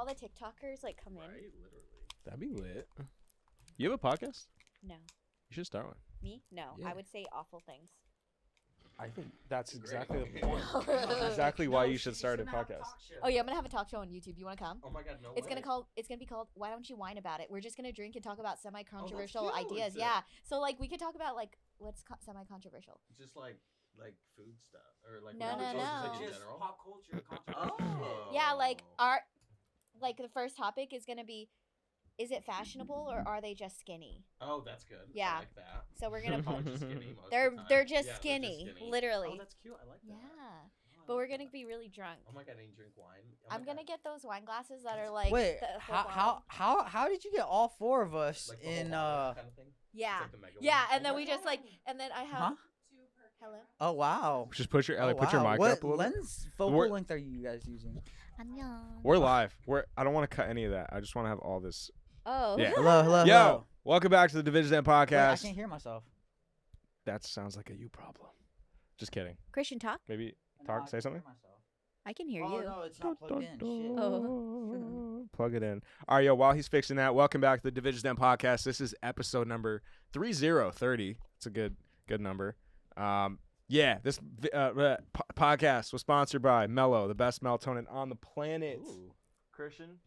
all the TikTokers like come in. Right, literally. That'd be lit. You have a podcast? No. You should start one. Me? No. Yeah. I would say awful things. I think that's exactly the point. Exactly why you should start a podcast. Oh yeah, I'm gonna have a talk show on YouTube. You want to come? Oh my god, no It's way. gonna be called Why Don't You Whine About It? We're just gonna drink and talk about semi-controversial Oh, that's cute. ideas. Yeah. So like we could talk about like what's semi-controversial. Just like food stuff or like No, religious, no, just, no. like, in Just general. pop culture, controversy. Oh. Yeah, like the first topic is gonna be, is it fashionable or are they just skinny? Oh, that's good. Yeah. I like that. So we're gonna They're just skinny most of they're the time. they're just Yeah, skinny, they're just skinny. literally. Oh, that's cute. I like that. Yeah. Oh, I But we're like gonna that. be really drunk. Oh my god, I didn't drink wine. Oh I'm my gonna God. get those wine glasses that are like Wait, the whole how did you get all four of us Like the whole in bottle kind of thing? Yeah. It's like the mega Yeah, one. and then Oh we my just like, God. and then I have. Huh? Hello. Oh wow. Just put your Oh, put your wow. mic What up a little bit. lens focal We're- length are you guys using? We're live. I don't want to cut any of that. I just want to have all this. Oh. Yeah. Hello, hello, Yo, hello. welcome back to the Divij Wait, I podcast. can't hear myself. That sounds like a you problem. Just kidding. Christian, talk. Maybe No, talk. I Say can't something. hear myself. I can hear Oh you. no, it's not plugged in. Shit. Oh. Plug it in. All right, yo. While he's fixing that, welcome back to the Divij podcast. This is episode number 3030. It's a good number. Yeah, this podcast was sponsored by Mellow, the best melatonin on the planet. Ooh. Christian,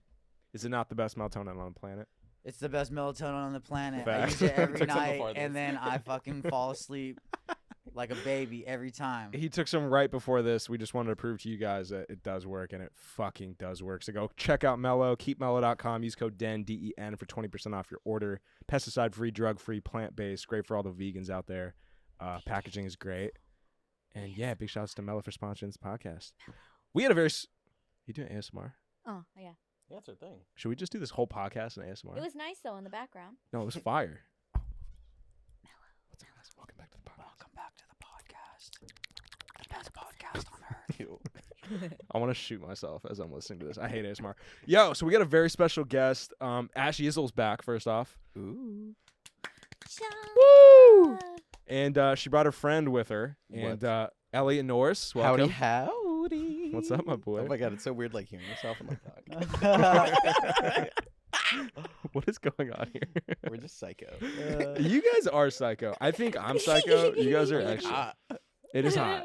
is it not the best melatonin on the planet? It's the best melatonin on the planet. Facts. I use it every Took some night, before this. and then I fucking fall asleep like a baby every time. He took some right before this. We just wanted to prove to you guys that it does work, and it fucking does work. So go check out Mellow, keepmellow.com. Use code DEN, D-E-N, for 20% off your order. Pesticide-free, drug-free, plant-based. Great for all the vegans out there. Packaging is great. And yeah, big shouts to Mellow for sponsoring this podcast. We had a very... You doing ASMR? Oh yeah. Yeah, that's her thing. Should we just do this whole podcast in ASMR? It was nice though in the background. No, it was fire. What's up, guys? Welcome back to the podcast. Welcome back to the podcast. The best podcast on earth. I want to shoot myself as I'm listening to this. I hate ASMR. Yo, so we got a very special guest. Ashley Izzle's back, first off. Ooh. Woo! And she brought her friend with her. And ELLIOTT Norris, welcome. Howdy. What's up, my boy? Oh my god, it's so weird like hearing yourself in my talk. What is going on here? We're just psycho. You guys are psycho. I think I'm psycho. You guys are actually. It is hot.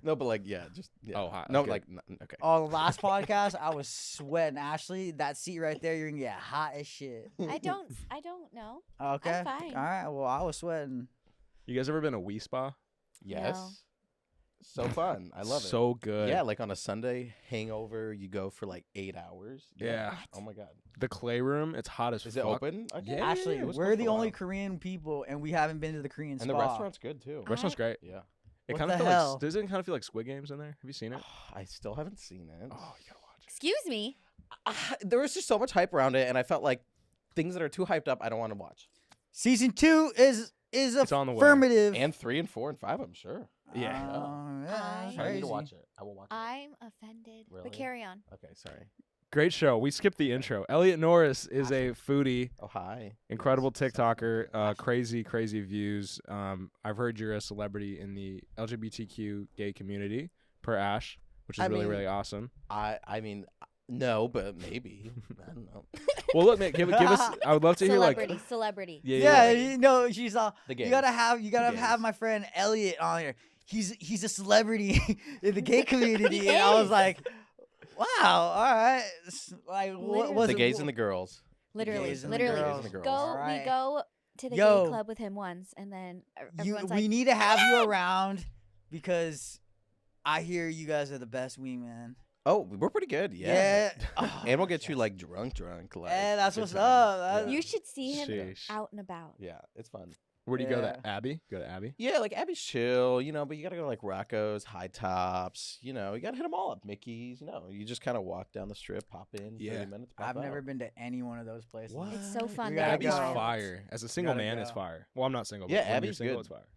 No, but like, yeah, just yeah. Oh, hot, No, okay. like, okay. On the last podcast, I was sweating. Ashley, that seat right there, you're gonna get hot as shit. I don't know. Okay. fine. All right. Well, I was sweating. You guys ever been to Wii Spa? Yes. No. So fun. I love it. So good. Yeah, like on a Sunday hangover, you go for like 8 hours. Yeah. Oh my god. The clay room, it's hot as Is fuck. it open? Okay. Yeah. Ashley, it was we're closed the for a only while. Korean people, and we haven't been to the Korean And spa. the restaurant's good too. Restaurant's great. Yeah. It What kind of the feels hell? like, doesn't it kind of feel like Squid Games in there? Have you seen it? I still haven't seen it. Oh, you gotta watch it. Excuse me. There was just so much hype around it, and I felt like things that are too hyped up, I don't want to watch. Season 2 is It's on the way. affirmative. And 3 and 4 and 5, I'm sure. Yeah. Yeah, I I need crazy. to watch it. I will watch it. I'm offended. Really? But carry on. Okay, sorry. Great show. We skipped the intro. ELLIOTT Norris is a foodie, Oh, hi. incredible Yes. TikToker, crazy views. I've heard you're a celebrity in the LGBTQ gay community, per Ash, which is I really, mean- really awesome. I mean, no, but maybe. I don't know. Well, look, man, give us. I would love to hear like. Celebrity. Yeah, you know, she's all. The You gays. gotta have gays. my friend Elliot on here. He's a celebrity in the gay community, He and I was is. like, wow, all right. Like, what was The it? gays and the girls. Literally. gays and the Literally. girls. and the girls. Go. Alright. We go to the Yo. gay club with him once, and then You, everyone's we like, need to have you around because I hear you guys are the best wingmen. Oh, we're pretty good. Yeah. Oh, And we'll get you like drunk. Like, Yeah, that's good what's time. up. Yeah. you should see him Sheesh. out and about. Yeah, it's fun. Where do you go? Yeah. To Abby? Go to Abby. Yeah, like Abby's chill, but you gotta go to like Rocco's, High Tops, you gotta hit them all up. Mickey's, you just kind of walk down the strip, pop in, Yeah. 30 minutes. Pop I've never out. been to any one of those places. What? It's so fun. We They're gotta Abby's go. wild. fire. As a single Gotta man, go. it's fire. Well, I'm not single. Yeah, but when you're Abby's single, good. it's fire.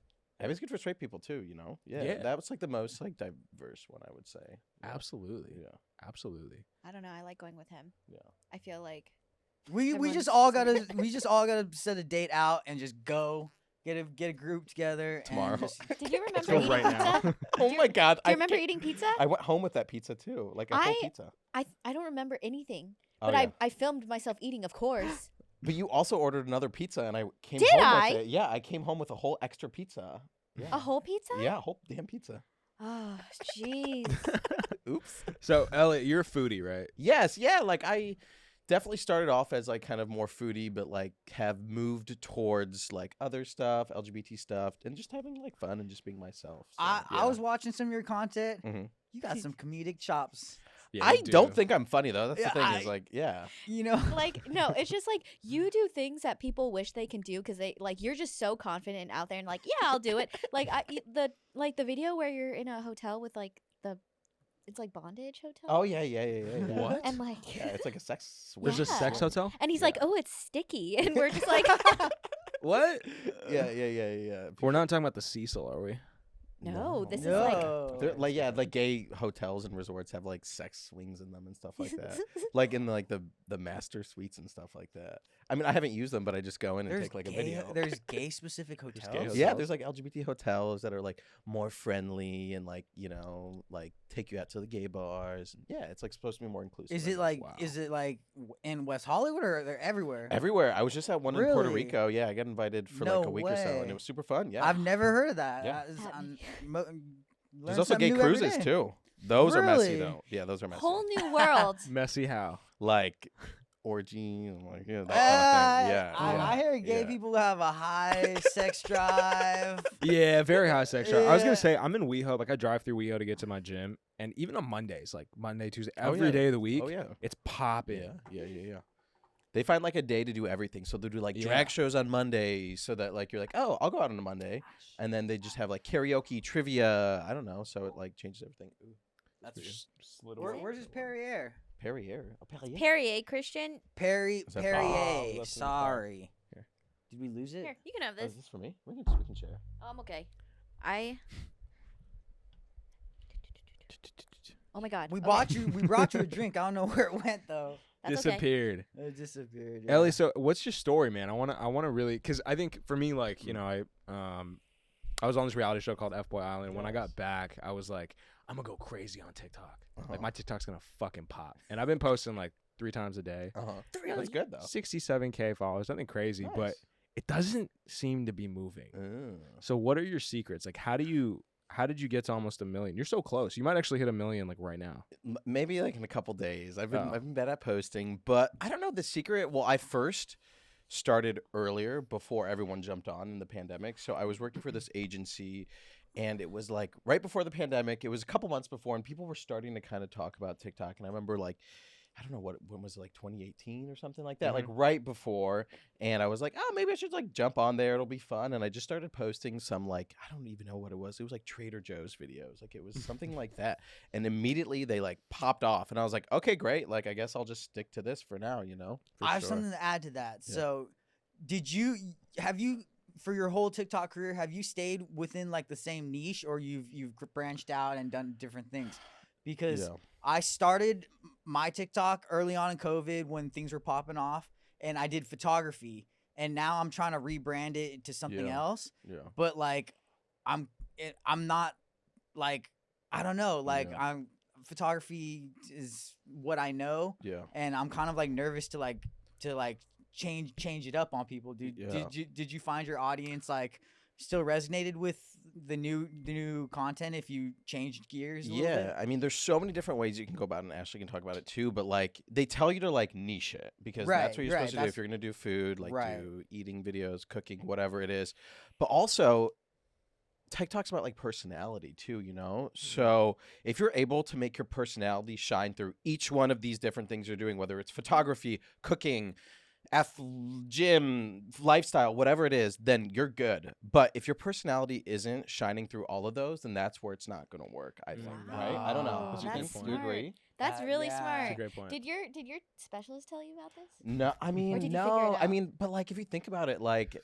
Abby's good for straight people too, Yeah, Yeah. that was like the most like diverse one, I would say. Yeah. Absolutely. Yeah. Absolutely. I don't know. I like going with him. Yeah. I feel like We Everyone's just all just- gotta set a date out and just go Get a group together Tomorrow. And just, Did you Let's remember go eating right pizza? now. Oh my god! Do you remember eating pizza? I went home with that pizza too, like a whole pizza. I don't remember anything, Oh, but yeah. I filmed myself eating, of course. But you also ordered another pizza, and I came Did home I? with it. Yeah, I came home with a whole extra pizza. Yeah. A whole pizza? Yeah, a whole damn pizza. Oh, jeez. Oops. So Elliot, you're a foodie, right? Yes, yeah. Like I definitely started off as like kind of more foodie, but like have moved towards like other stuff, LGBT stuff, and just having like fun and just being myself. So, I yeah. was watching some of your content. Mhm. You got some comedic chops. Yeah, I you don't do. think I'm funny though. That's Yeah, the thing. Is I- like, yeah. You know, Like, no, it's just like you do things that people wish they can do because they like you're just so confident and out there and like, yeah, I'll do it. Like the video where you're in a hotel with like it's like bondage hotel. Oh yeah. What? And like, Yeah, it's like a sex. There's a Yeah. sex hotel? and he's Yeah. like, oh, it's sticky, and we're just like, What? Yeah. We're not talking about the Cecil, are we? no, this is like. no. They're, like yeah, like gay hotels and resorts have like sex swings in them and stuff like that. Like in like the master suites and stuff like that. I mean, I haven't used them, but I just go in and There's take like a gay- video. There's gay specific There's hotels. gay hotels. Yeah, there's like LGBT hotels that are like more friendly and like like take you out to the gay bars. Yeah, it's like supposed to be more inclusive. Is I it guess. like Wow. in West Hollywood or they're everywhere? Everywhere? I was just at one in Puerto Really? Rico. Yeah, I got invited for No like a week or so, and way. it was super fun. Yeah, I've never heard of that. Yeah. Learn there's also something gay new every cruises day. too. Those are messy Really? though. Yeah, those are messy. Whole new world. Messy how? Like orgy and like that kind of thing. Yeah, I hear gay yeah. people have a high sex drive. Yeah, very high sex drive. I was Yeah. gonna say I'm in WeHo, like I drive through WeHo to get to my gym, and even on Mondays, like Monday, Tuesday, Oh, every yeah. day of the week, Oh yeah. it's popping. Yeah. They find like a day to do everything. So they'll do like Yeah. drag shows on Monday so that like you're like, oh, I'll go out on a Monday. And then they just have like karaoke, trivia. I don't know. So it like changes everything. Ooh, That's Slid where, away. where's his Perrier? Perrier. Oh, Perrier. Perrier, Christian. Perrier. Is that- Perrier. Oh, that's Sorry. Here. Did we lose it? Here, you can have Oh, this. is this for me? We can share. I'm okay. Oh my god. We okay. bought you. We brought you a drink. I don't know where it went though. That's okay. Disappeared. It disappeared. Ellie, so what's your story, man? I wanna really, cause I think for me, like I was on this reality show called F Boy Island. When I got back, I was like, I'm gonna go crazy on TikTok. Like my TikTok's gonna fucking pop. And I've been posting like 3 times a day. That's good though. 67K followers, nothing crazy, but Nice. it doesn't seem to be moving. Ooh. So what are your secrets? Like how did you get to almost 1 million? You're so close. You might actually hit 1 million like right now. Maybe like in a couple days. I've Oh. been bad at posting, but I don't know the secret. Well, I first started earlier before everyone jumped on in the pandemic. So I was working for this agency, and it was like right before the pandemic. It was a couple months before, and people were starting to kind of talk about TikTok. And I remember like, I don't know when was it, like 2018 or something like that, like right before. And I was like, oh, maybe I should like jump on there. It'll be fun. And I just started posting some like, I don't even know what it was. It was like Trader Joe's videos. Like it was something like that. And immediately they like popped off. And I was like, okay, great. Like, I guess I'll just stick to this for now, you know? For I have sure. something to add to that. Yeah. So, have you for your whole TikTok career, have you stayed within like the same niche, or you've branched out and done different things? Because Yeah. I started my TikTok early on in COVID when things were popping off, and I did photography, and now I'm trying to rebrand it to something Yeah. else. Yeah. But like, I'm not like, I don't know, like Yeah. photography is what I know, Yeah. and I'm kind of like nervous to change it up on people. Yeah. Did you find your audience like still resonated with the new content if you changed gears a little bit? Yeah, I mean, there's so many different ways you can go about it, and Ashley can talk about it too. But like, they tell you to like niche it because Right, that's what you're right, supposed to do that's- if you're gonna do food, like Right. do eating videos, cooking, whatever it is. But also, TikTok's about like personality too, you know. So if you're able to make your personality shine through each one of these different things you're doing, whether it's photography, cooking, gym, lifestyle, whatever it is, then you're good. But if your personality isn't shining through all of those, then that's where it's not going to work, I think. Right? I don't know. Oh, What do you that's think? Do you smart. agree? That's really That's a smart. great point. Did your specialist tell you about this? No, I mean, did you figure no, it I out? mean, but like if you think about it, like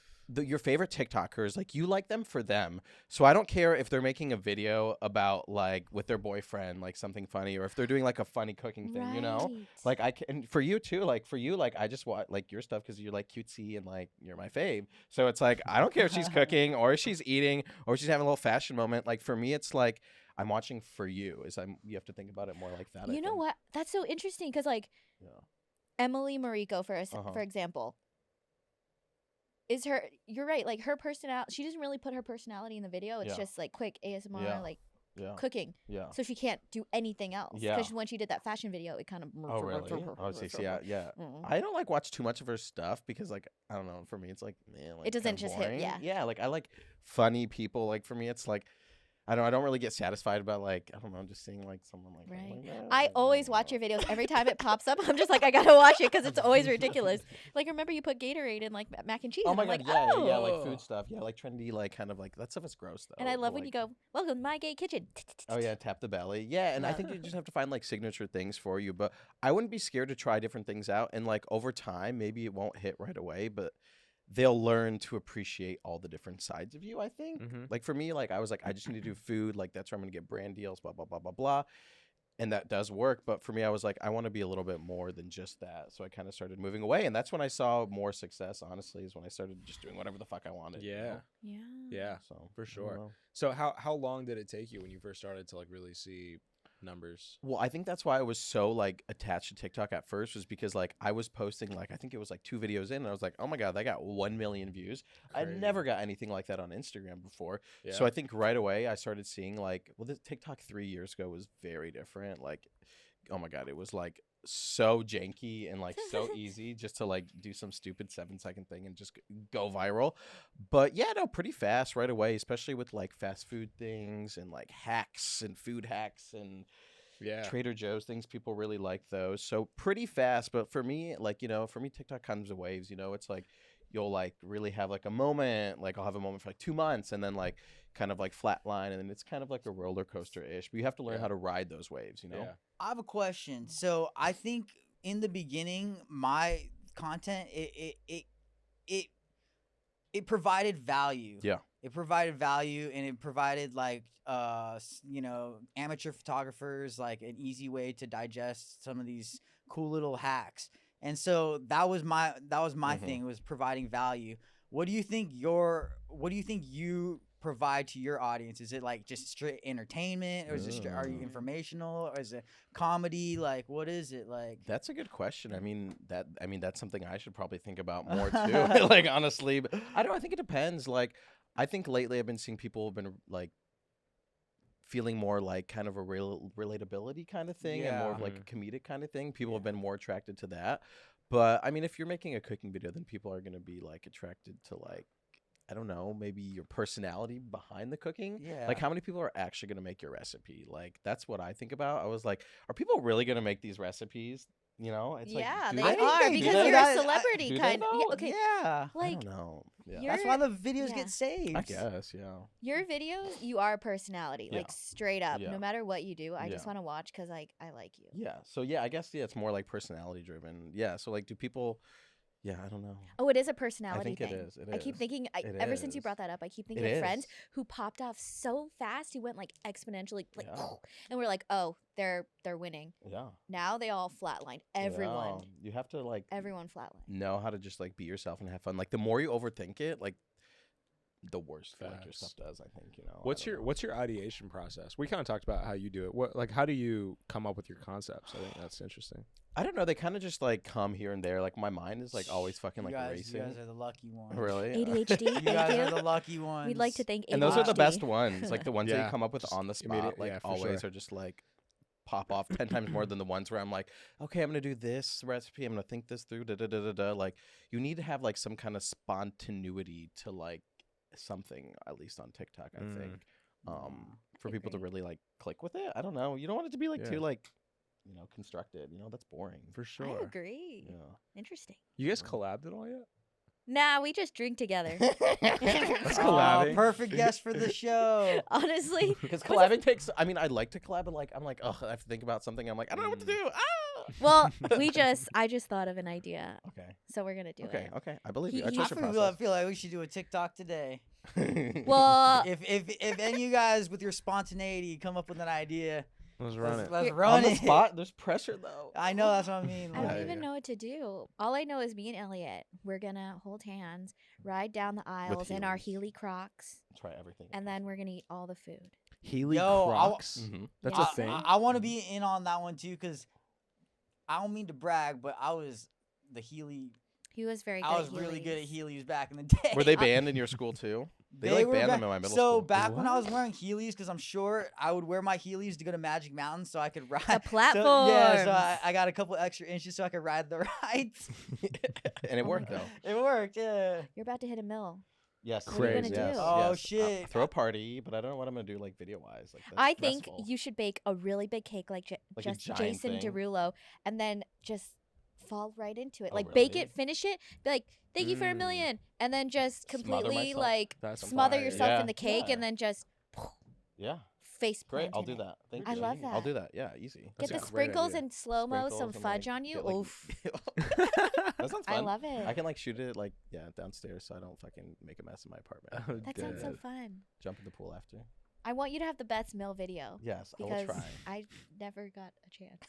your favorite TikTokers, like you like them for them. So I don't care if they're making a video about like with their boyfriend, like something funny, or if they're doing like a funny cooking thing, you know? Right. Like I can, and for you too, like for you, like I just watch like your stuff because you're like cutesy and like you're my fave. So it's like I don't care if she's cooking or if she's eating or she's having a little fashion moment. Like for me, it's like I'm watching for you. You have to think about it more like that. You know what? That's so interesting because like Yeah. Emily Mariko, Uh-huh. for example, you're right, like her personality, she doesn't really put her personality in the video. It's Yeah. just like quick ASMR, Yeah. like Yeah. cooking. Yeah. So she can't do anything else. Yeah. Because when she did that fashion video, it kind of. Oh really? Oh, see, yeah, yeah. Mm. I don't like watch too much of her stuff because, like, I don't know. For me, it's like, man, like, It doesn't kinda just hit, boring. yeah. Yeah, like I like funny people. Like for me, it's like, I don't really get satisfied about like, I don't know, just seeing like someone like. I'm Right. like, "Eh, I I always don't watch know." your videos. Every time it pops up, I'm just like, I gotta watch it because it's always ridiculous. Like, remember you put Gatorade in like mac and cheese? Oh and my I'm god, like, yeah, oh. yeah, like food stuff, yeah, like trendy, like kind of like that stuff is gross though. And I love but, when like, you go, welcome to my gay kitchen. Oh yeah, tap the belly. Yeah, and I think you just have to find like signature things for you. But I wouldn't be scared to try different things out. And like over time, maybe it won't hit right away, but they'll learn to appreciate all the different sides of you, I think. Mhm. Like for me, like I was like, I just need to do food. Like that's where I'm gonna get brand deals, blah, blah, blah, blah, blah. And that does work. But for me, I was like, I want to be a little bit more than just that. So I kind of started moving away. And that's when I saw more success, honestly, is when I started just doing whatever the fuck I wanted. you Yeah. know? Yeah. Yeah. So For I don't sure. know. So how long did it take you when you first started to like really see numbers? Well, I think that's why I was so like attached to TikTok at first was because like I was posting like I think it was like 2 videos in and I was like, "Oh my god, that got 1 million views." I'd Crazy. never got anything like that on Instagram before. Yeah. So I think right away I started seeing like this TikTok 3 years ago was very different. Like oh my god, it was like so janky and like so easy just to like do some stupid 7-second thing and just go viral. But yeah, no, pretty fast right away, especially with like fast food things and like hacks and food hacks and yeah. Trader Joe's things. People really like those. So pretty fast. But for me, like, you know, for me, TikTok comes in waves, you know, it's like you'll like really have like a moment, like I'll have a moment for like 2 months and then like kind of like flatline. And then it's kind of like a roller coaster ish, but you have to learn Yeah. how to ride those waves, you know? Yeah. I have a question. So I think in the beginning, my content it provided value. Yeah. It provided value, and it provided like you know, amateur photographers like an easy way to digest some of these cool little hacks. And so that was my Mhm. thing, was providing value. What do you think you provide to your audience? Is it like just straight entertainment, or is it are you Mm. informational, or is it comedy? Like what is it like? That's a good question. I mean, that's something I should probably think about more too. Like honestly, but I don't. I think it depends. Like, I think lately I've been seeing people have been like feeling more like kind of a real relatability kind of thing and more of Yeah. like a comedic kind of thing. People have been more attracted to that. But I mean, if you're making a cooking video, then people are going to be like attracted to like, I don't know, maybe your personality behind the cooking. Yeah. Like how many people are actually going to make your recipe? Like that's what I think about. I was like, are people really going to make these recipes? You know, it's Yeah, like, they do I think are they because do. you're I- a celebrity do they kind. Yeah, though? okay, Yeah. I like don't know. Yeah. you're- That's why the videos yeah. get saved. I guess, yeah. your videos, you are a personality, Yeah. like straight up. Yeah. No matter what you do, I just Yeah. want to watch because like I like you. Yeah. So yeah, I guess it's more like personality driven. Yeah. So like, do people? Yeah, I don't know. Oh, it is a personality think it thing. is, it I keep is. thinking. It Ever since you is. brought that up, I keep thinking It of friends is. who popped off so fast. He went like exponentially, like, Yeah. and we're like, oh, they're winning. Yeah. Now they all flatlined. Everyone, Yeah. You have to like everyone flatlined. know how to just like be yourself and have fun. Like the more you overthink it, like the worse like your Facts. stuff does. I think, you know. I What's don't your know. what's your ideation process? We kind of talked about how you do it. What like how do you come up with your concepts? I think that's interesting. I don't know. They kind of just like come here and there. Like my mind is like always fucking You like guys, racing. You guys are the lucky ones. Really? ADHD. You guys Thank are you. the lucky ones. We'd like to thank ADHD. And those are the best ones. Like the ones that Yeah. you come up with Just on the spot. immediate- Like yeah, for always sure. are just like pop off 10 times more than the ones where I'm like, okay, I'm gonna do this recipe. I'm gonna think this through. Da da da da da. Like you need to have like some kind of spontaneity to like something, at least on TikTok. I Mm. think, Yeah, for I people to agree. really like click with it. I don't know. You don't want it to be like Yeah. too like, you know, constructed. You know, that's boring. For I sure. agree. Yeah. Interesting. You guys collabed at all yet? Nah, we just drink together. That's Oh, collabing. perfect guest for the show. Honestly. Because collabing takes. I mean, I like to collab, but like, I'm like, oh, I have to think about something. I'm like, I don't know what to do. Ah. Well, I just thought of an idea, Okay. so we're gonna do Okay. it. Okay. I believe He- you. I he- trust your I process. feel like we should do a TikTok today. Well, If any of you guys with your spontaneity come up with an idea, Let's run it. let's You're- run On the it. spot, there's pressure though. I know, that's what I mean. I don't Yeah, even yeah. know what to do. All I know is me and Elliot, we're gonna hold hands, ride down the aisles in our heels. Heely Crocs, Try everything. and then we're gonna eat all the food. Heely Yo, Crocs. Mhm. That's Yeah. a thing. I want to be in on that one too, because I don't mean to brag, but I was the Healy. He was very good. I was at really good at Heelys. Heelys back in the day. Were they banned in your school too? They like were banned them ba- in my middle so school. back when I What? was wearing Heelys, because I'm short, I would wear my Heelys to go to Magic Mountain so I could ride. The So, yeah, so platforms. I got a couple extra inches so I could ride the rides. And it worked though. It worked, yeah. You're about to hit a mill. Yes. What are you gonna Crazy. Yes, do? Oh, yes. shit. Throw a party, but I don't know what I'm gonna do like video wise. Like that's I think stressful. you should bake a really big cake like, Like a just giant Jason thing? Derulo, and then just fall right into it. Oh, Like bake really? it, finish it, be like, "Thank you for a Mm. million," and then just Smother completely myself. like That's smother fire. yourself Yeah. in the cake, Yeah. and then just Yeah. face Great. plant I'll in do it. that. Thank I you. love I'll that. do that. Yeah. Easy. That's Get a the great sprinkles idea. and slow mo, some Sprinkles and, fudge like, on you. get, like, Oof. That sounds fun. I love it. I can like shoot it like downstairs so I don't fucking make a mess in my apartment. Oh, That sounds so dead. fun. Jump in the pool after. I want you to have the best mill video Yes, I will because try. I never got a chance.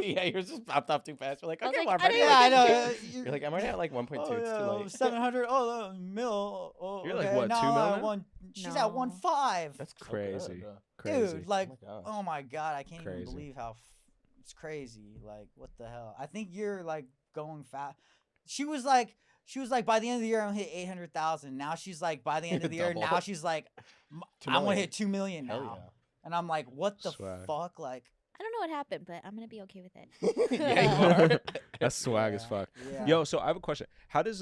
Yeah, yours just popped off too fast. You're like, I was okay, like, well, I'm I ready. didn't Yeah, I like know. it. You're like, I'm already at like 1.2. Oh, It's too yeah, late. 700. Oh, the mil. Oh, You're like, okay, what, 2 now mil I now? won- She's No. at 1.5. That's so Crazy. good. Crazy. Dude, like, Oh my gosh. oh my god, I can't Crazy. even believe how it's crazy. Like, what the hell? I think you're like going fast. She was like, by the end of the year, I'm gonna hit 800,000. Now she's like, by the end of the year, Double. now she's like, 2 I'm gonna million. hit 2 million now. Hell And I'm like, what the Swag. fuck? Like, I don't know what happened, but I'm gonna be okay with it. yeah. Yeah, you are. That's swag as yeah, fuck. yeah. Yo, so I have a question. How does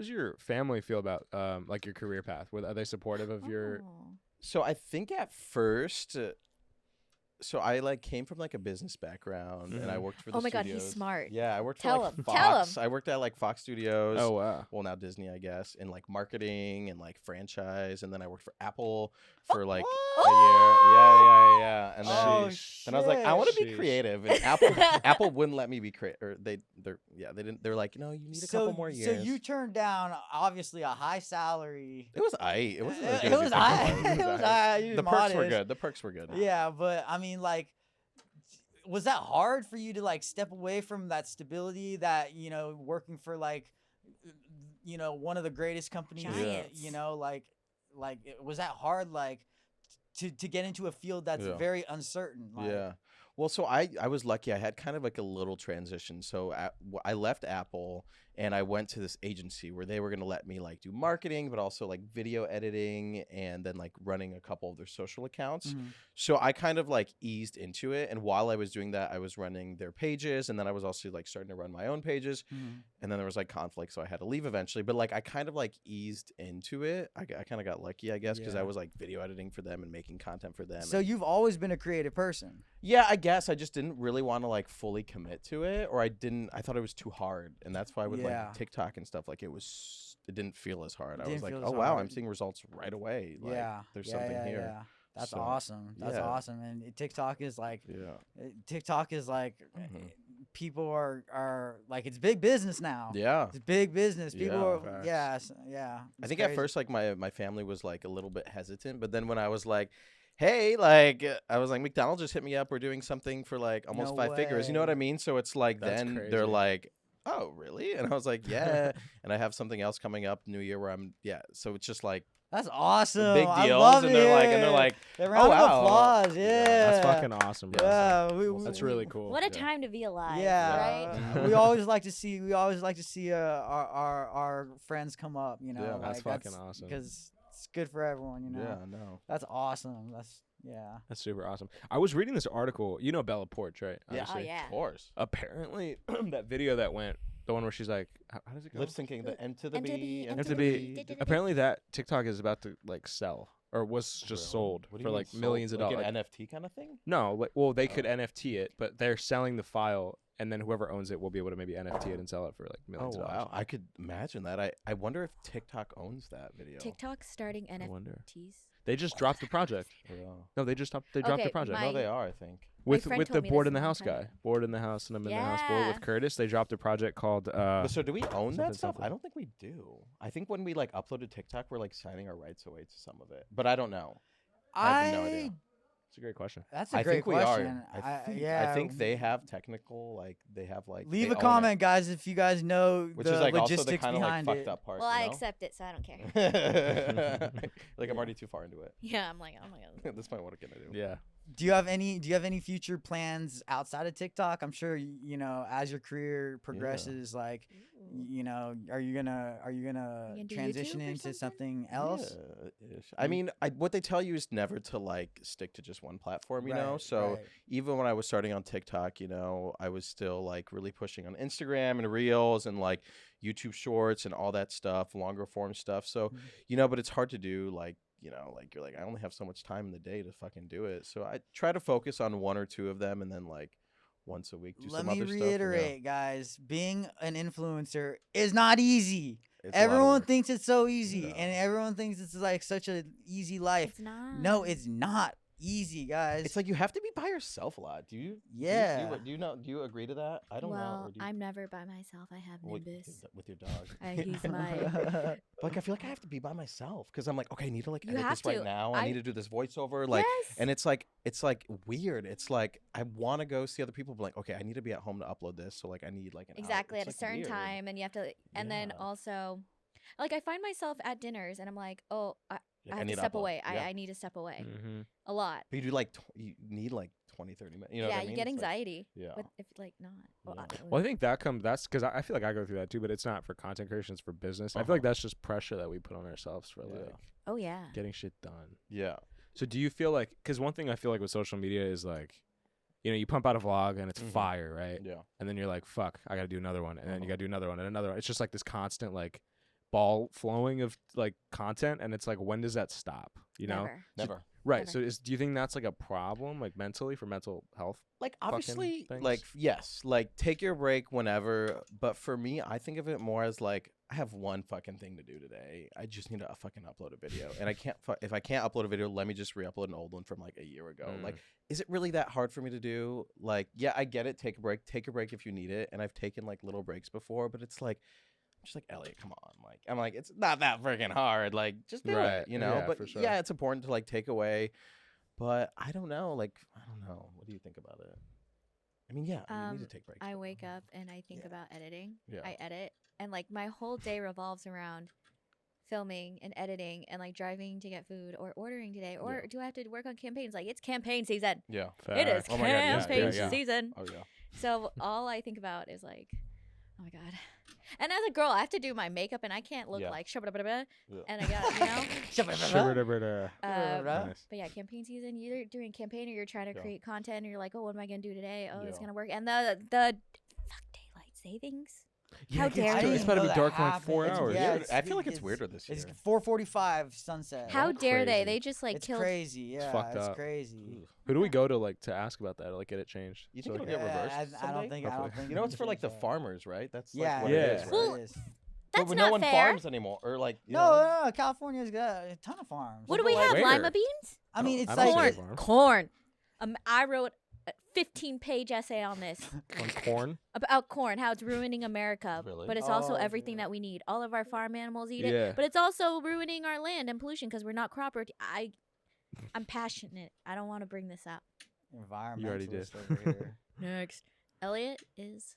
your family feel about like your career path? Are they supportive of your? Oh. So I think at first, so I like came from like a business background and I Mhm. worked for the Oh my god, he's studios. smart. Yeah, I worked Tell for like him, Fox. tell him. I worked at like Fox Studios. Oh wow. Well, now Disney, I guess, in like marketing and like franchise, and then I worked for Apple for like What? a year. Yeah. And then, Oh, Sheesh. and I was like, I want to be Sheesh. creative, and Apple wouldn't let me be creative. Or they didn't. They're like, no, you need a couple more years. So you turned down obviously a high salary. It was aight. It wasn't as good It as was you think aight. it It was aight. aight. You The perks were modest. good. The perks were good. Yeah, but I mean, like, was that hard for you to like step away from that stability that working for like, one of the greatest companies? Giants. Was that hard like to get into a field that's Yeah. very uncertain? Like, Yeah. Well, so I was lucky. I had kind of like a little transition. So I left Apple and I went to this agency where they were going to let me like do marketing, but also like video editing and then like running a couple of their social accounts. Mhm. So I kind of like eased into it. And while I was doing that, I was running their pages. And then I was also like starting to run my own pages. Mhm. And then there was like conflict. So I had to leave eventually. But like I kind of like eased into it. I kind of got lucky, I guess, because I Yeah. was like video editing for them and making content for them. So and- you've always been a creative person. yeah, I guess I just didn't really want to like fully commit to it, or I thought it was too hard, and that's why with Yeah. like TikTok and stuff, like it didn't feel as hard. I was Didn't like, feel oh as wow, I'm hard. seeing results right away. Like, yeah, there's yeah, something yeah, here. Yeah. That's So, awesome. That's yeah. awesome. And TikTok is like, Yeah, Mhm. people are like, it's big business now. yeah. It's big business. Yeah. People, Facts. yeah. I it's think at crazy. first like my family was like a little bit hesitant, but then when I was like, hey, like I was like, McDonald's just hit me up. We're doing something for like almost No 5 figures. You know what I way. mean? So it's like That's then crazy. they're like, oh really? And I was like, yeah. And I have something else coming up New Year where So it's just like That's awesome. big I deals, love and they're it. like, A round wow. of applause. Yeah. That's fucking awesome, bro. Yeah, That's really cool. What a Yeah. time to be alive, Yeah, right? we always like to see our friends come up. Yeah, that's like, fucking awesome. because it's good for everyone. yeah, no. That's awesome. Yeah. That's super awesome. I was reading this article. You know Bella Porch, right? Yeah. Oh Obviously. yeah. Of course. Apparently, that video that went, the one where she's like, how does it go? Lip syncing the M to the M to the B, B, M Have to to the be. B. Apparently, that TikTok is about to like sell or was just Really? sold What do for you mean like sold? millions of Like dollars. an NFT kind of thing? No, like, well, they could Oh. NFT it, but they're selling the file, and then whoever owns it will be able to maybe NFT it and sell it for like Oh millions of wow, dollars. I could imagine that. I wonder if TikTok owns that video. TikTok starting I wonder. NFTs. They just dropped the project. Yeah. No, they just dropped. They dropped Okay, the project my- No, they are. I think. with friend with told the me board this in the a long house time guy. ago. Board in the house, and I'm in the house board Yeah. with Curtis. They dropped a project called. But so do we own something, that stuff? something. I don't think we do. I think when we like uploaded TikTok, we're like signing our rights away to some of it. But I don't know. I have no idea. It's a great question. That's a I great think we question. are. Yeah. I think they have technical like they have like. Leave they a own it, comment, guys, if you guys know which the is like also logistics the kind of like behind fucked it. up part. Well, you I know? accept it, so I don't care. Like I'm already too far into it. Yeah, I'm like, oh my god. At this point, what am I gonna do? Yeah. Do you have any future plans outside of TikTok? I'm sure you know as your career progresses, like you know, are you gonna gonna do transition YouTube or into something? something else? Yeah-ish. I mean, what they tell you is never to like stick to just one platform, you know. Right, So right. even when I was starting on TikTok, you know, I was still like really pushing on Instagram and Reels and like YouTube Shorts and all that stuff, longer form stuff. So, Mhm. you know, but it's hard to do like, you know, like you're like, I only have so much time in the day to fucking do it. So I try to focus on one or two of them and then like once a week do Let some me other reiterate, guys, being an influencer is not easy. stuff. It's a lot of Everyone work. thinks it's so easy, No. and everyone thinks it's like such an easy life. It's not. No, it's not easy, guys. It's like you have to be by yourself a lot. Do you? Yeah. Do you know? Do you agree to that? I don't know. Well, Or do you, I'm never by myself. I have Well, Nimbus. with your dog. He's my. Like I feel like I have to be by myself because I'm like, okay, I need to like You edit have this right to. now. I I- need to do this voiceover, like, yes. and it's like weird. It's like I want to go see other people, but like, okay, I need to be at home to upload this, so like I need like an hour. Exactly It's, at a like, certain weird. time, and you have to. And then Yeah. also, like I find myself at dinners, and I'm like, oh, Yeah, I have need to step upload. away. Yeah. I need to step away Mm-hmm. a lot. But you do like you need like 20, 30 minutes. You know yeah, what I you mean? get It's like- anxiety. yeah. With, if like not. Well, Yeah. Well, I think that's because I feel like I go through that too, but it's not for content creation; it's for business. I feel like that's just pressure that we put on ourselves for Yeah. like oh yeah. getting shit done. Yeah. So do you feel like? Because one thing I feel like with social media is like, you know, you pump out a vlog and it's Mhm. fire, right? Yeah. And then you're like, fuck, I gotta do another one, and then you Uh-huh. gotta do another one and another one. It's just like this constant like ball flowing of like content, and it's like, when does that stop? You know? Never. Never. Right. Never. So do you think that's like a problem, like mentally for mental health? Like fucking obviously, things? like yes, like take your break whenever. But for me, I think of it more as like I have one fucking thing to do today. I just need to fucking upload a video, and I can't. If I can't upload a video, let me just re-upload an old one from like a year ago. Like, is it really that hard for me to do? Like, yeah, I get it. Take a break. Take a break if you need it. And I've taken like little breaks before, but it's like. Just like Elliot, come on, like I'm like it's not that freaking hard, like just do Right, it, you know. yeah, but for sure. yeah, it's important to like take away, but I don't know, like I don't know. What do you think about it? I mean, yeah, you need to take breaks. I but- wake up and I think Yeah. about editing. Yeah. I edit, and like my whole day revolves around filming and editing and like driving to get food or ordering today, or Yeah. do I have to work on campaigns? Like it's campaign season. Yeah. It is Oh my God, yeah, campaign yeah. season. Oh yeah. So all I think about is like, oh my god. And as a girl, I have to do my makeup, and I can't look Yeah. like shabba-dabba-dabba, Yeah. and I got, you know. Shibba-dabba-da. Nice. But yeah, campaign season. You're either doing campaign or you're trying to Yeah. create content, and you're like, oh, what am I gonna do today? Oh, it's Yeah. gonna work. And the fuck daylight savings. How it gets dare dark. you. It's about to be Know that dark in like 4 happens. hours. Yeah, Weird. I feel like it's- it's weirder this year. It's 4:45 sunset. How That's dare they? crazy. They just like it's killed. crazy. Yeah, fucked it's up. crazy. Ugh. Who do we go to like to ask about that or like get it changed? You So think we it'll can- get reversed I someday? don't think. I don't Hopefully. think. You know, it's for it'll like the change that. farmers, right? That's Yeah, like what yeah. it is, right? Well, it is. That's but not no one fair. farms anymore, or like you No, know, no, California's got a ton of farms. What do we Like, have? where? Lima beans? I mean, I it's don't see like a farm. Corn. I wrote a 15-page essay on this On corn. about corn, how it's ruining America. Really? But it's also Oh, everything yeah. that we need. All of our farm animals eat Yeah. it. But it's also ruining our land and pollution because we're not crop I'm passionate. I don't want to bring this up. You already did. Environmentalist over here. Next. Elliot is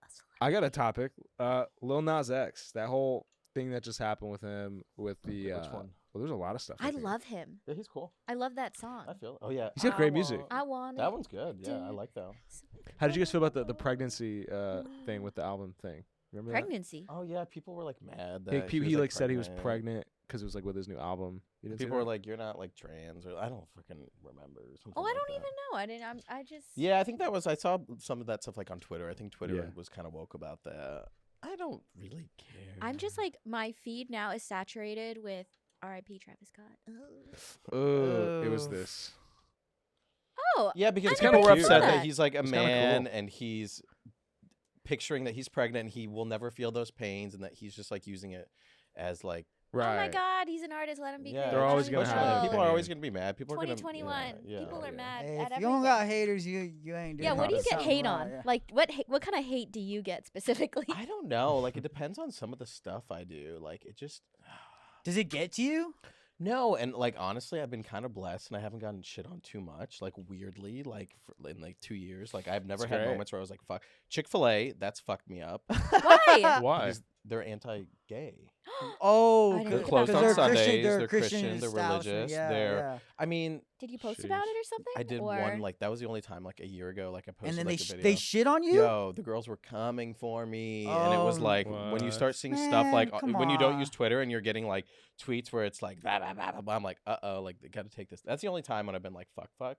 a celebrity. I got a topic. Lil Nas X. That whole thing that just happened with him with the. Which one? Well, there's a lot of stuff. I think. love him. Yeah, he's cool. I love that song. I feel. Oh yeah, He's got great music. I want That it. one's good. Yeah, I like that. How did you guys feel about the pregnancy thing with the album thing? Remember that? Pregnancy. Oh yeah, people were like mad I think that people, was, he like like said he was pregnant because it was like with his new album. You didn't see People were that? like, "You're not like trans," or I don't freaking remember. Or something Oh, I like don't that. even know. I didn't. I just. Yeah, I think that was. I saw some of that stuff like on Twitter. I think Twitter Yeah. was kind of woke about that. I don't really care. I'm just like my feed now is saturated with R.I.P. Travis Scott. Oh, it was Oof. this. Oh, Yeah, because It's people kinda were cute. upset that. that he's like a It's kinda man cool. and he's picturing that he's pregnant and he will never feel those pains and that he's just like using it as like Right. Oh my God, he's an artist. Let him be. yeah. great. They're Let always him gonna push have it. an People are opinion. always gonna be mad. People are gonna 2021. yeah, People are yeah. mad Hey, at if you don't everything. got haters, you ain't doing Yeah, what do you get something hate right, on? yeah. Like, what kind of hate do you get specifically? I don't know. Like it depends on some of the stuff I do. Like it just Does it get to you? no, and like honestly, I've been kind of blessed, and I haven't gotten shit on too much. Like weirdly, like in like 2 years, like I've never That's had great. moments where I was like, "Fuck." Chick-fil-A, that's fucked me up Why? Why? because they're anti-gay. Oh, I didn't They're look at closed that on part. Sundays. They're They're Christian. They're establishment, religious. Yeah, They're. yeah. I mean, Did you post about Sheesh. it or something? I did or... one like that was the only time like a year ago. Like I posted And then like they a video. they shit on you. Yo, the girls were coming for me, and it was Oh, like when you What? start seeing stuff like Man, come when you don't on. use Twitter and you're getting like tweets where it's like blah, blah, blah, blah, blah, I'm like like they got to take this. That's the only time when I've been like fuck.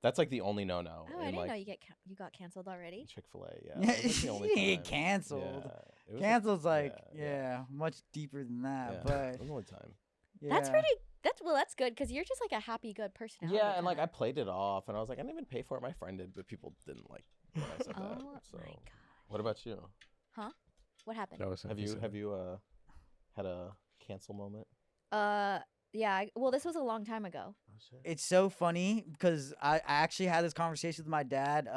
That's like the only no. Oh, I in, didn't like, know you got canceled already. Chick-fil-A. Yeah, Yeah, that was the only you didn't get time. canceled. Yeah, it was Canceled's like yeah. much deeper than that. yeah, But it was the only time. That's yeah. pretty. That's good because you're just like a happy, good person. Yeah, and like I played it off, and I was like, I didn't even pay for it. My friend did, but people didn't like when I said Oh that. my So, God. what about you? What happened? That was Have you had a cancel moment? Yeah. Well, this was a long time ago. Oh shit. It's so funny because I actually had this conversation with my dad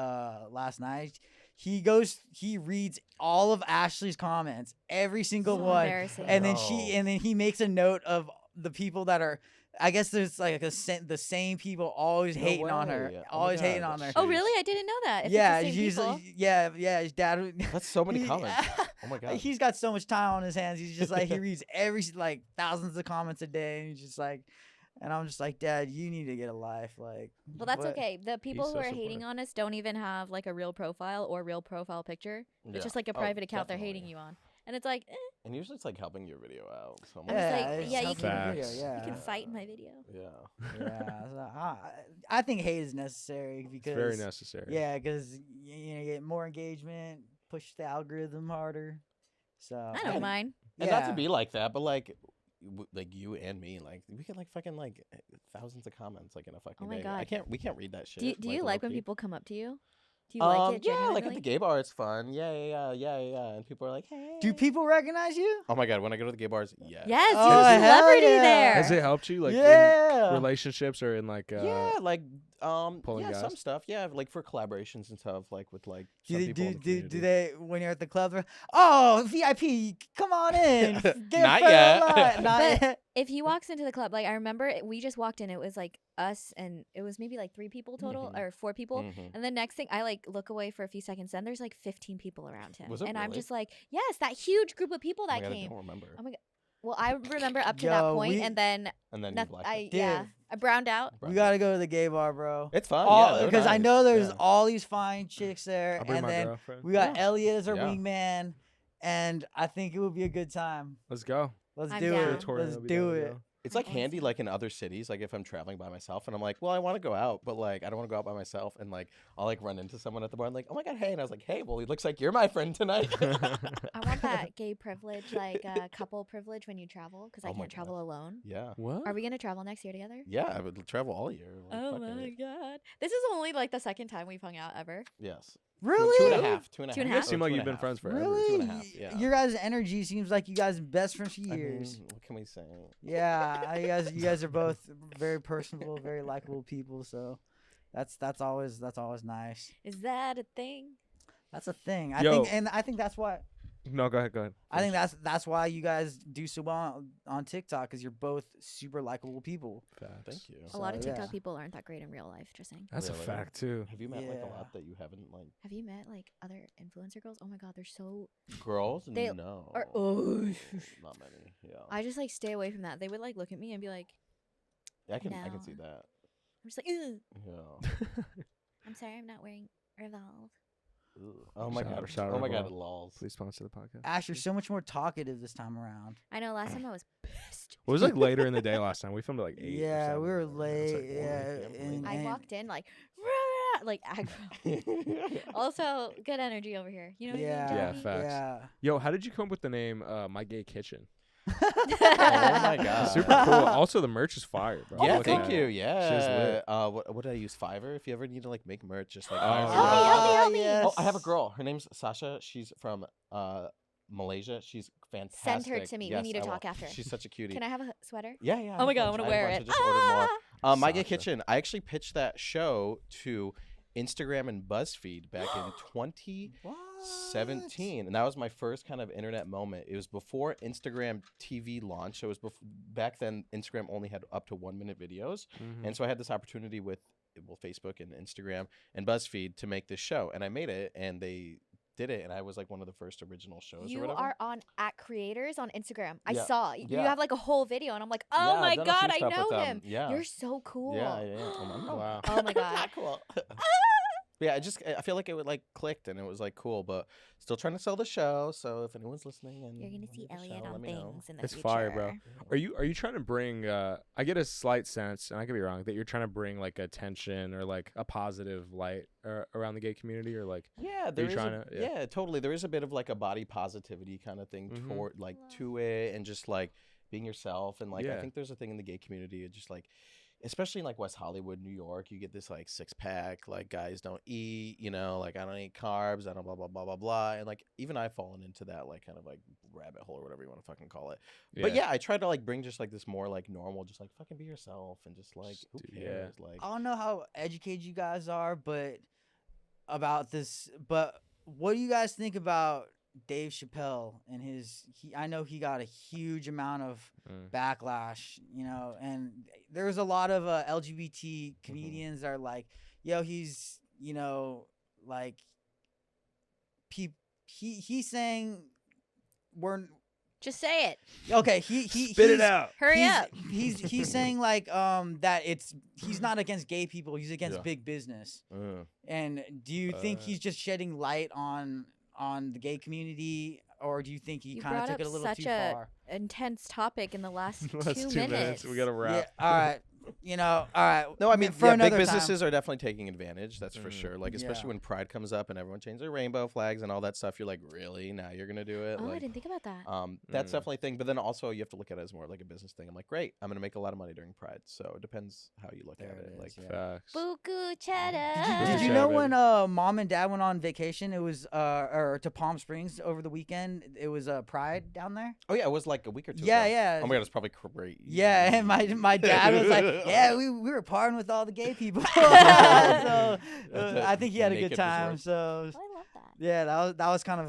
last night. He reads all of Ashley's comments, every single So one, embarrassing. and then No. then he makes a note of the people that are. I guess there's like the same people always No hating on her, way. Oh my always hating God, on her. Oh, Jeez. really? I didn't know that. If Yeah, it's the same he's people. yeah. His dad. That's so many he- comments. Oh my god. He's got so much time on his hands. He's just like he reads every like thousands of comments a day, and he's just like, and I'm just like, Dad, you need to get a life. Like, Well, that's what- okay. The people so who are hating supportive. on us don't even have like a real profile or real profile picture. Yeah. It's just like a Oh, private account they're definitely. hating you on, and it's like, And usually it's like helping your video out. So I'm I'm just like, like, it's yeah, you helping can- the video, Facts. yeah. you can fight in my video. yeah. Yeah, so I think hate is necessary It's because very necessary. Yeah, because you know, get more engagement, push the algorithm harder. So I don't mind. And not yeah. to be like that, but like like you and me, like we get like fucking like thousands of comments like in a fucking Oh my day. God. We can't read that shit. Do you like when low-key. people come up to you? Do you like it? Yeah, like at genuinely? the gay bar, it's fun. Yeah. And people are like, hey. Do people recognize you? Oh my god, when I go to the gay bars, yeah. Yes, Oh, you're a hell celebrity yeah. there. Has it helped you, like, in Yeah. relationships or in like? Yeah, like pulling yeah, some guys? stuff. Yeah, like for collaborations and stuff, like with like Do some they, people in do, the do, community. do they when you're at the club? They're, oh, VIP, come on in. Get Not a yet. lot." Not But- yet. If he walks into the club, like I remember we just walked in, it was like us and it was maybe like 3 people total Mhm. or 4 people. Mhm. And the next thing I like look away for a few seconds, then there's like 15 people around him. Was it and I'm really? just like, yes, that huge group of people Oh my that God, I came. don't remember. Oh my God. Well, I remember up to that Yo, point we- and then And then you noth- blacked I it. yeah, Dude. I browned out. We gotta go to the gay bar, bro. It's fun. Yeah, they're Because I nice. know there's Yeah. all these fine chicks there, I'll bring and my then girlfriend. we got Yeah. Elliot as our Yeah. wingman, and I think it would be a good time. Let's go. Let's I'm do down. it. Torian Let's will be do down to it. go. It's I'm like handy awesome. like in other cities, like if I'm traveling by myself and I'm like, well, I want to go out, but like I don't want to go out by myself, and like I'll like run into someone at the bar and like, oh my god, hey, and I was like, hey, well, it looks like you're my friend tonight. I want that gay privilege, like couple privilege when you travel, because I Oh my can't travel alone. Yeah, What? Are we gonna travel next year together? yeah, I would travel all year. Like, Oh fucking my it. God. This is only like the second time we've hung out ever. Yes. Really? Two and a half. Two and a Two half? You You seem or like two you've and a been half. friends forever. Really? Two and a half, yeah. Your guys' energy seems like you guys been best friends for I years. mean, what can we say? Yeah, you guys are both very personable, very likable people. So that's always nice. Is that a thing? That's a thing. Yo. I think that's why. No, go ahead. Go ahead. I think that's why you guys do so well on TikTok, because you're both super likable people. Facts. Thank you. A lot of So, TikTok yeah. people aren't that great in real life, just saying. That's Really? a fact too. Have you met like a Yeah. lot that you haven't like Have you met like other influencer girls? Oh my God, they're so. girls? They No. Not many. Yeah. I just like stay away from that. They would like look at me and be like, Yeah, I can No. see that. I'm just like, Ugh. Yeah. I'm sorry, I'm not wearing Revolve. Ugh. Oh my god. Shout out Oh my god, Revolve. lols. Please sponsor the podcast. Ash, you're so much more talkative this time around. I know. Last time I was pissed. It was like later in the day last time. We filmed at like 8. or Yeah, 7. we were It was, like, late. 1. Yeah, and, I and- walked in like, "Rah!" like aggro. Also, good energy over here. You know what Yeah. I mean? Yeah, Johnny? facts. Yeah. Yo, how did you come up with the name My Gay Kitchen? Oh my god. Super cool. Also, the merch is fire, bro. I'm Yeah, looking thank at you. it. Yeah. What did I use? Fiverr. If you ever need to like make merch, just like. Oh, hire yeah. Help me. Yes. Oh, I have a girl. Her name's Sasha. She's from Malaysia. She's fantastic. Send her to me. We Yes, need to I will. talk after. She's such a cutie. Can I have a sweater? Yeah, yeah. Oh my have God, a I bunch. wanna I have a wear bunch. it. I just ordered more. My Gay Sasha. Kitchen. I actually pitched that show to Instagram and BuzzFeed back in 2017, and that was my first kind of internet moment. It was before Instagram TV launched. So it was back then. Instagram only had up to 1-minute videos, and so I had this opportunity with Facebook and Instagram and BuzzFeed to make this show, and I made it, and they did it, and I was like one of the first original shows. or You whatever. are on @creators on Instagram. I Yeah. saw you Yeah. have like a whole video, and I'm like, oh Yeah, my I've done a few god, I stuff with know them. him. Yeah. You're so cool. Yeah. Oh, my Wow. Oh my god. cool. But yeah, I feel like it would like clicked and it was like cool, but still trying to sell the show. So if anyone's listening and You're gonna want see the Elliot show, on let me know. things in the It's future. fire, bro. Are you trying to bring? I get a slight sense, and I could be wrong, that you're trying to bring like attention or like a positive light around the gay community, or like. Yeah, there is trying to- yeah. yeah, totally. There is a bit of like a body positivity kind of thing Mhm. toward like to it, and just like being yourself, and like I Yeah. think there's a thing in the gay community, it just like, especially in like West Hollywood, New York, you get this like 6-pack, like guys don't eat, like I don't eat carbs, I don't blah blah blah blah blah, and like even I've fallen into that like kind of like rabbit hole or whatever you want to fucking call it. But yeah, I try to like bring just like this more like normal, just like fucking be yourself, and just like who Yeah. cares, like I don't know how educated you guys are, but about this. But what do you guys think about Dave Chappelle and I know he got a huge amount of backlash, and there's a lot of LGBT comedians that are like, yo, he's, like, he's saying Just say it. okay, he's, out. Hurry up. He's saying like that he's not against gay people, he's against Yeah. big business. uh, And do you think he's just shedding light on the gay community, or do you think he You kind of brought took it up a little such too a far? intense topic in the last, Last 2 2 minutes. We gotta Yeah, wrap. all right. All right. No, I mean, for yeah, big another businesses are definitely taking advantage. That's for Mhm. sure. Like, especially Yeah. when Pride comes up and everyone changes their rainbow flags and all that stuff. You're like, really? Now you're gonna do it? Oh, I Like, didn't think about that. that's Mm. definitely a thing. But then also you have to look at it as more like a business thing. I'm like, great, I'm gonna make a lot of money during Pride. So it depends how you look There at it it. is, Like, yeah. Facts. Buku Did cheddar. you Yeah, know baby. when mom and dad went on vacation? It was or to Palm Springs over the weekend. It was Pride down there. oh yeah, it was like a week or two. Yeah, ago. yeah. Oh my god, it's probably great. Yeah, and my dad was like, yeah, we were partying with all the gay people. So I think he had a good Naked time. resort. So Oh, I love that. yeah, that was kind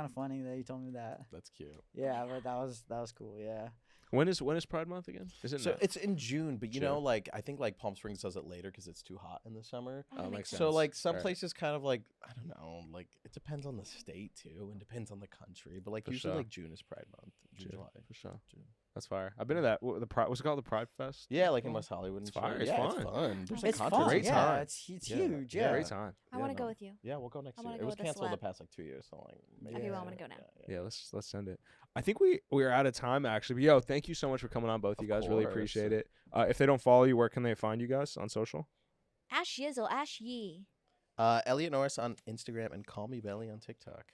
of funny that you told me that. That's cute. Yeah, but that was cool. Yeah. When is Pride Month again? Is it So now? it's in June, but you June. know, like I think like Palm Springs does it later because it's too hot in the summer. Oh, that makes makes sense. So like some Alright. places kind of like I don't know, like it depends on the state too, and depends on the country. But like For usually sure. like June is Pride Month, June, July. for sure. June. That's fire. I've been to that. The Pride. What's it called? The Pride Fest. Yeah, like in Cool. West Hollywood. It's and fire. shit. It's Yeah, fun. It's fun. There's like It's concerts. fun. Great Yeah, time. it's Yeah. huge. Yeah. Yeah. Great time. I Yeah, want to go no. with you. Yeah, we'll go next I year. wanna It go was with a canceled the celeb. past like 2 years, so like maybe I do. I Yeah. want to go now. Yeah, let's send it. I think we're out of time actually. But yo, thank you so much for coming on, both Of you guys. Really course. appreciate it. If they don't follow you, where can they find you guys on social? Ash Yizzle, Ash Yee. Elliot Norris on Instagram and Call Me Belly on TikTok.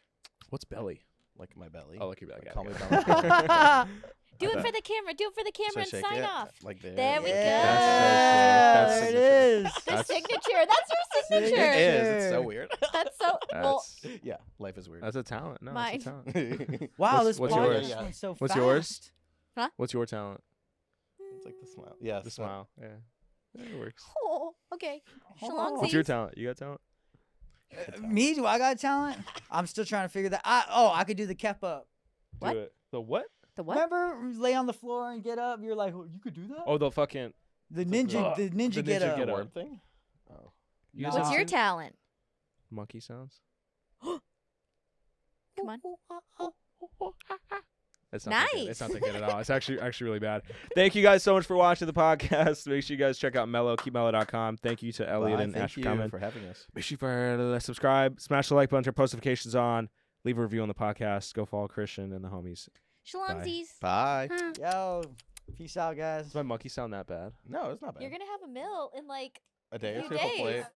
What's Belly? Like my belly. Oh, like your belly. Like, Got call it, me got belly. it. Do it Okay. for the camera. Do it for the So camera and shake sign it, off. like there. There we go. That's there so it is. The That's- signature. That's your It signature. is. It's so Sure. weird. That's so well. That's, Yeah, life is weird. that's a talent. No, Mine. it's a talent. Wow, What's- this what's podcast yours? went so What's fast. yours? What's your talent? It's like the smile. Yeah, The smile. Yeah. It works. Oh, okay. Oh. What's your Shalongsies. talent? You got talent? Me? Do I got talent? I'm still trying to figure that. I could do the kep up. What? Do it. The what? The what? Remember, lay on the floor and get up. You're like, oh, you could do that. Oh, the fucking. The like ninja, the- the ninja the get ninja up. get the up. worm thing. Oh. You guys Nah. What's haven't your seen talent? monkey sounds? Come on. It's not that good. Nice. It's not that good at all. It's actually really bad. Thank you guys so much for watching the podcast. Make sure you guys check out Mello, keepmello.com. Thank you to Elliot Bye, and thank Ash for you coming. for having us. Make sure you subscribe, smash the like button, turn post notifications on, leave a review on the podcast. Go follow Christian and the homies. Shalongsies. Bye. Huh. Yo, peace out, guys. Does my monkey sound that bad? No, it's not bad. You're gonna have a meal in like A day or few two, hopefully. days.